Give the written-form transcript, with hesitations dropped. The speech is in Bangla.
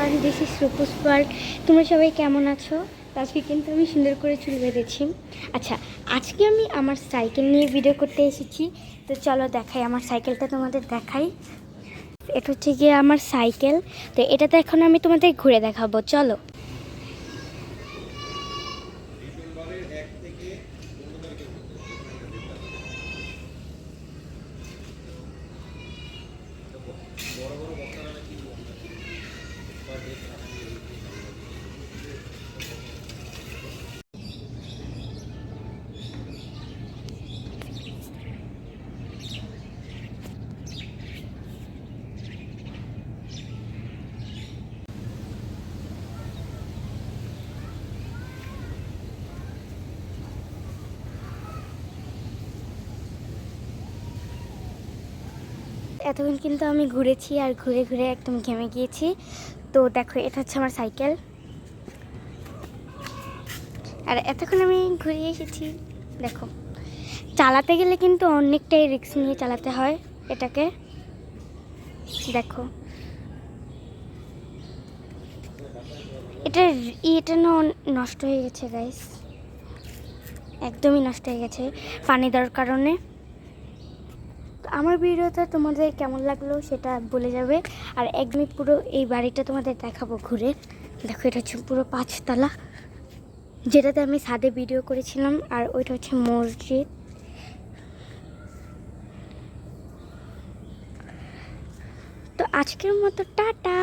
Everyone, this is Rupa's world. তোমরা সবাই কেমন আছো? আজকে কিন্তু আমি সুন্দর করে চুল বেঁধেছি। আচ্ছা, আজকে আমি আমার সাইকেল নিয়ে ভিডিও করতে এসেছি। তো চলো দেখাই, আমার সাইকেলটা তোমাদের দেখাই। এটা হচ্ছে গিয়ে আমার সাইকেল। তো এটাতে এখন আমি তোমাদের ঘুরে দেখাবো, চলো। এতক্ষণ কিন্তু আমি ঘুরেছি আর ঘুরে ঘুরে একদম ঘেমে গিয়েছি। তো দেখো, এটা হচ্ছে আমার সাইকেল। আর এতক্ষণ আমি ঘুরে এসেছি। দেখো, চালাতে গেলে কিন্তু অনেকটাই রিস্ক নিয়ে চালাতে হয় এটাকে। দেখো, এটা না নষ্ট হয়ে গেছে গাইস, একদমই নষ্ট হয়ে গেছে পানি দেওয়ার কারণে। আমার ভিডিওটা তোমাদের কেমন লাগলো সেটা বলে যাবে। আর একদমই পুরো এই বাড়িটা তোমাদের দেখাবো ঘুরে। দেখো, এটা হচ্ছে পুরো 5 তলা, যেটাতে আমি ছাদে ভিডিও করেছিলাম। আর ওইটা হচ্ছে মসজিদ। তো আজকের মতো টাটা।